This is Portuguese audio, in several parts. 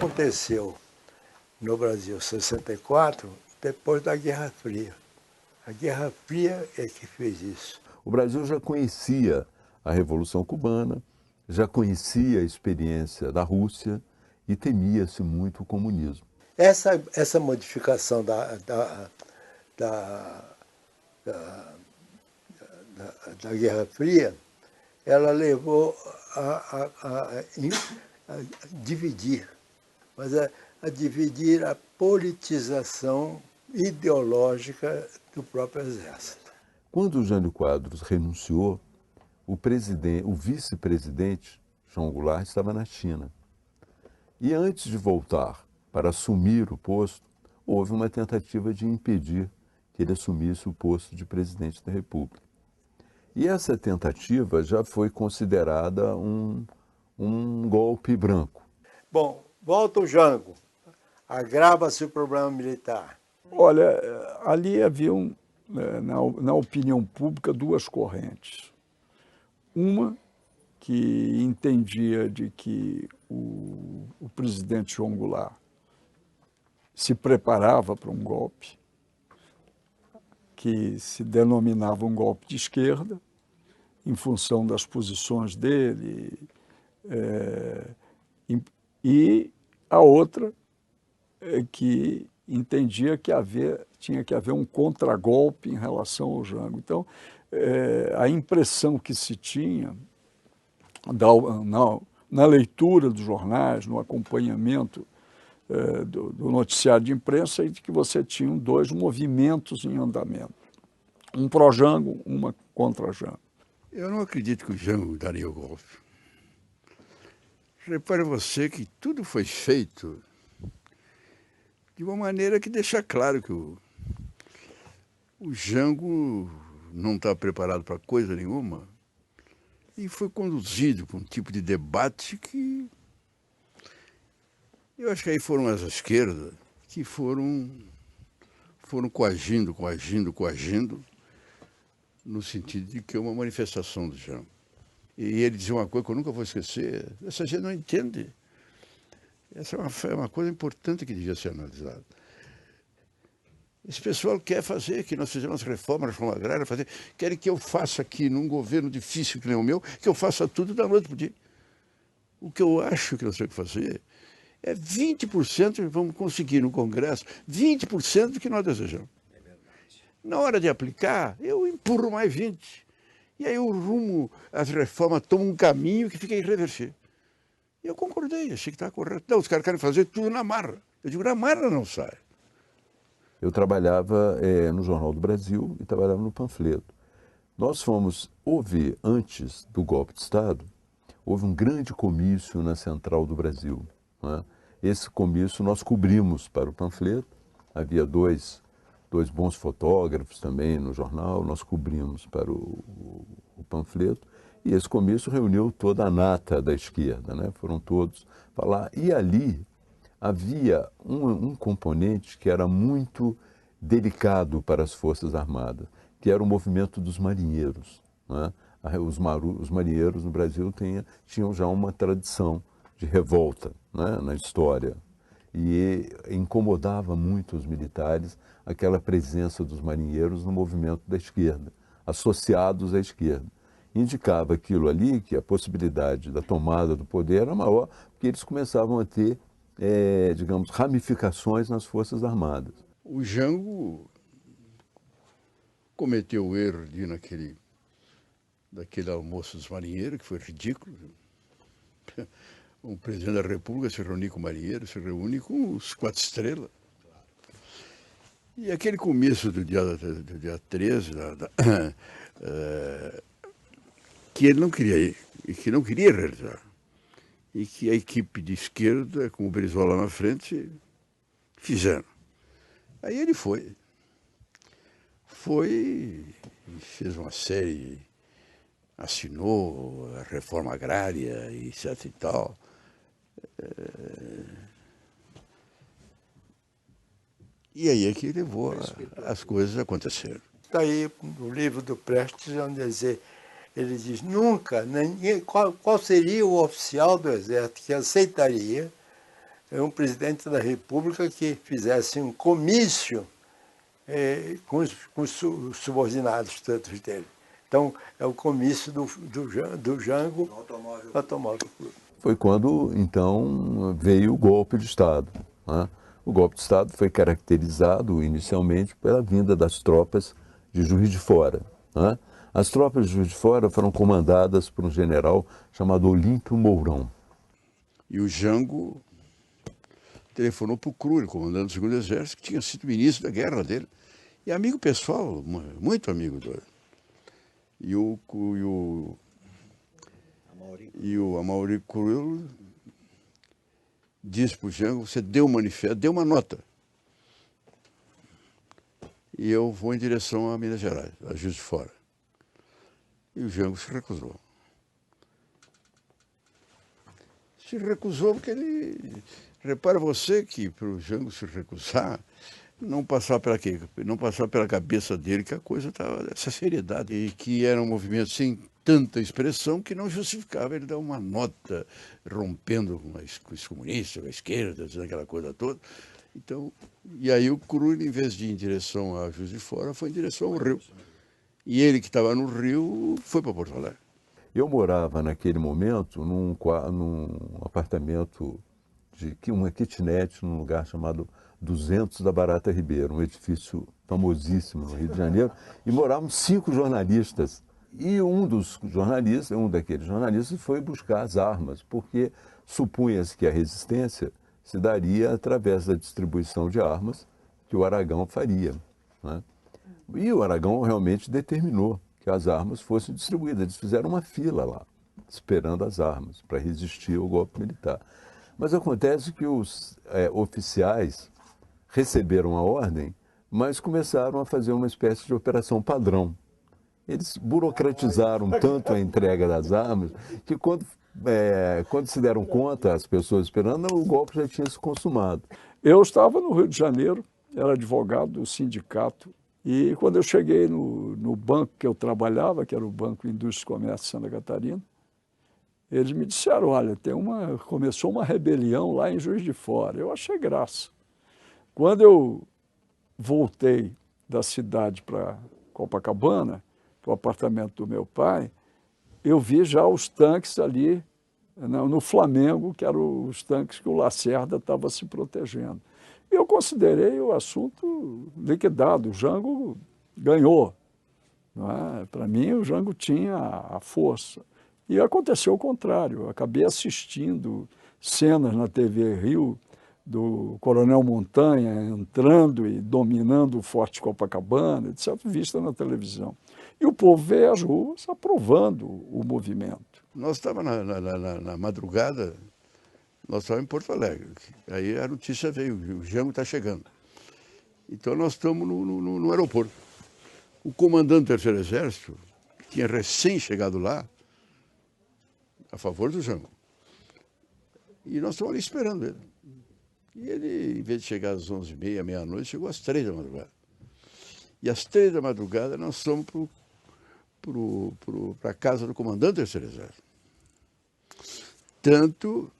aconteceu no Brasil em 64, depois da Guerra Fria. A Guerra Fria é que fez isso. O Brasil já conhecia a Revolução Cubana, já conhecia a experiência da Rússia e temia-se muito o comunismo. Essa modificação da Guerra Fria, ela levou a dividir, mas a dividir a politização ideológica do próprio Exército. Quando o Jânio Quadros renunciou, o vice-presidente, João Goulart, estava na China. E antes de voltar para assumir o posto, houve uma tentativa de impedir que ele assumisse o posto de presidente da República. E essa tentativa já foi considerada um golpe branco. Bom, volta o Jango. Agrava-se o problema militar. Olha, ali havia, na opinião pública, duas correntes. Uma que entendia de que o presidente João Goulart se preparava para um golpe, que se denominava um golpe de esquerda, em função das posições dele, e a outra que entendia que tinha que haver um contragolpe em relação ao Jango. Então, a impressão que se tinha na leitura dos jornais, no acompanhamento do noticiário de imprensa, é de que você tinha dois movimentos em andamento. Um pró-Jango, uma contra-Jango. Eu não acredito que o Jango daria o golpe. Repare você que tudo foi feito de uma maneira que deixa claro que o Jango não está preparado para coisa nenhuma e foi conduzido com um tipo de debate que eu acho que aí foram as esquerdas que foram coagindo, no sentido de que é uma manifestação do Jango. E ele dizia uma coisa que eu nunca vou esquecer: essa gente não entende. Essa é uma coisa importante que devia ser analisada. Esse pessoal quer fazer, que nós fizemos reforma agrária, querem que eu faça aqui, num governo difícil que nem o meu, que eu faça tudo da noite para o dia. O que eu acho que nós temos que fazer é 20% que vamos conseguir no Congresso, 20% do que nós desejamos. É verdade. Na hora de aplicar, eu empurro mais 20%. E aí o rumo, as reformas tomam um caminho que fica irreversível. E eu concordei, achei que estava correto. Não, os caras querem fazer tudo na marra. Eu digo, na marra não sai. Eu trabalhava no Jornal do Brasil e trabalhava no panfleto. Nós houve, antes do golpe de Estado, houve um grande comício na Central do Brasil. Né? Esse comício nós cobrimos para o panfleto, havia dois bons fotógrafos também no jornal, nós cobrimos para o panfleto, e esse comício reuniu toda a nata da esquerda, né? Foram todos falar, e ali havia um componente que era muito delicado para as Forças Armadas, que era o movimento dos marinheiros. Né? Os marinheiros no Brasil tinham já uma tradição de revolta, né, na história, e incomodava muito os militares aquela presença dos marinheiros no movimento da esquerda, associados à esquerda. Indicava aquilo ali, que a possibilidade da tomada do poder era maior, porque eles começavam a ter, digamos, ramificações nas Forças Armadas. O Jango cometeu o erro de ir daquele almoço dos marinheiros, que foi ridículo. Um presidente da República se reunir com o marinheiro, se reúne com os 4 estrelas. E aquele começo do dia 13, que ele não queria ir, e que não queria realizar. E que a equipe de esquerda, com o Brizola na frente, fizeram. Aí ele foi e fez uma série, assinou a reforma agrária e etc e tal. E aí é que levou as coisas a acontecerem. Está aí no livro do Prestes, onde ele diz, nunca, qual seria o oficial do Exército que aceitaria um presidente da República que fizesse um comício com os subordinados tantos dele. Então, é o comício do Jango no Automóvel Clube. Foi quando, então, veio o golpe de Estado, né? O golpe de Estado foi caracterizado inicialmente pela vinda das tropas de Juiz de Fora, né? As tropas de Juiz de Fora foram comandadas por um general chamado Olímpio Mourão. E o Jango telefonou para o Kruger, comandante do 2º Exército, que tinha sido ministro da guerra dele. E amigo pessoal, muito amigo dele. E o Amaury Kruger disse para o Jango: você deu um manifesto, deu uma nota. E eu vou em direção a Minas Gerais, a Juiz de Fora. E o Jango se recusou. Se recusou porque ele... Repara você que para o Jango se recusar, não passar pela cabeça dele que a coisa estava dessa seriedade. E que era um movimento sem tanta expressão que não justificava ele dar uma nota rompendo com os comunistas, com a esquerda, dizendo aquela coisa toda. Então, e aí o Kruger, em vez de ir em direção a Juiz de Fora, foi em direção ao Rio. E ele que estava no Rio foi para Porto Alegre. Eu morava naquele momento num apartamento, uma kitnet, num lugar chamado 200 da Barata Ribeiro, um edifício famosíssimo no Rio de Janeiro, e moravam 5 jornalistas. E um daqueles jornalistas foi buscar as armas, porque supunha-se que a resistência se daria através da distribuição de armas que o Aragão faria, né? E o Aragão realmente determinou que as armas fossem distribuídas. Eles fizeram uma fila lá, esperando as armas, para resistir ao golpe militar. Mas acontece que os oficiais receberam a ordem, mas começaram a fazer uma espécie de operação padrão. Eles burocratizaram tanto a entrega das armas que quando se deram conta, as pessoas esperando, o golpe já tinha se consumado. Eu estava no Rio de Janeiro, era advogado do sindicato, e quando eu cheguei no banco que eu trabalhava, que era o Banco Indústria e Comércio de Santa Catarina, eles me disseram: olha, começou uma rebelião lá em Juiz de Fora. Eu achei graça. Quando eu voltei da cidade para Copacabana, para o apartamento do meu pai, eu vi já os tanques ali no Flamengo, que eram os tanques que o Lacerda estava se protegendo. E eu considerei o assunto liquidado, o Jango ganhou. Para mim, o Jango tinha a força. E aconteceu o contrário, eu acabei assistindo cenas na TV Rio do Coronel Montanha entrando e dominando o Forte Copacabana, etc., vista na televisão. E o povo veio às ruas aprovando o movimento. Nós estávamos na madrugada, nós estávamos em Porto Alegre. Aí a notícia veio: o Jango está chegando. Então nós estamos no aeroporto. O comandante do 3º Exército, que tinha recém chegado lá, a favor do Jango. E nós estamos ali esperando ele. E ele, em vez de chegar às 11h30, meia-noite, chegou às 3 da madrugada. E às 3 da madrugada nós fomos para a casa do comandante do 3º Exército. Tanto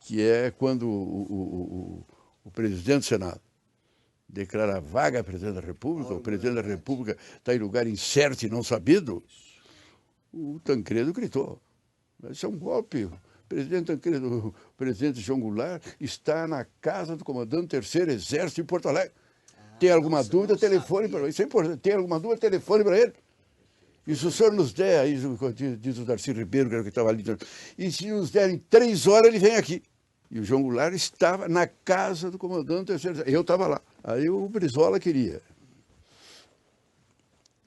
que é quando o presidente do Senado declara vaga a presidente da República, o presidente da República está em lugar incerto e não sabido, o Tancredo gritou: isso é um golpe. O presidente Tancredo, o presidente João Goulart está na casa do comandante do 3º Exército em Porto Alegre. Tem alguma dúvida, telefone para ele. Isso é importante. Tem alguma dúvida, telefone para ele. E se o senhor nos der, aí diz o Darcy Ribeiro, que era o que estava ali, e se nos derem 3 horas, ele vem aqui. E o João Goulart estava na casa do comandante do 3º Exército. Eu estava lá. Aí o Brizola queria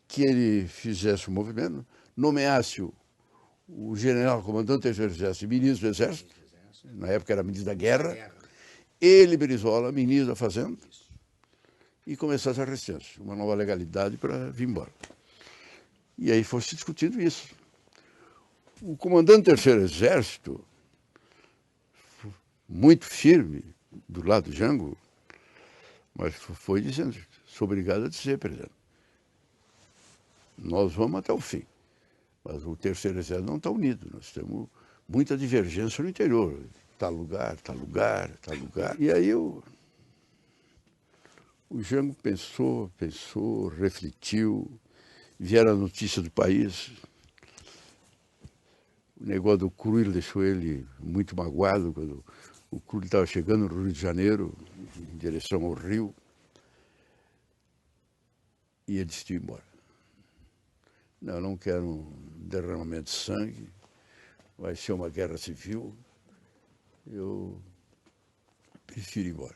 que ele fizesse o movimento, nomeasse o general comandante do 3º Exército, ministro do Exército, na época era ministro da Guerra, ele, Brizola, ministro da Fazenda, e começasse a resistência, uma nova legalidade para vir embora. E aí foi se discutindo isso. O comandante do 3º Exército, muito firme do lado do Jango, mas foi dizendo: sou obrigado a dizer, presidente, nós vamos até o fim. Mas o 3º Exército não está unido, nós temos muita divergência no interior. tal lugar, tal lugar, tal lugar. E aí o Jango pensou, refletiu, vieram a notícia do país. O negócio do Cruel deixou ele muito magoado quando o Cruel estava chegando no Rio de Janeiro, em direção ao Rio, e ele decidiu ir embora. Não, eu não quero um derramamento de sangue, vai ser uma guerra civil, eu prefiro ir embora.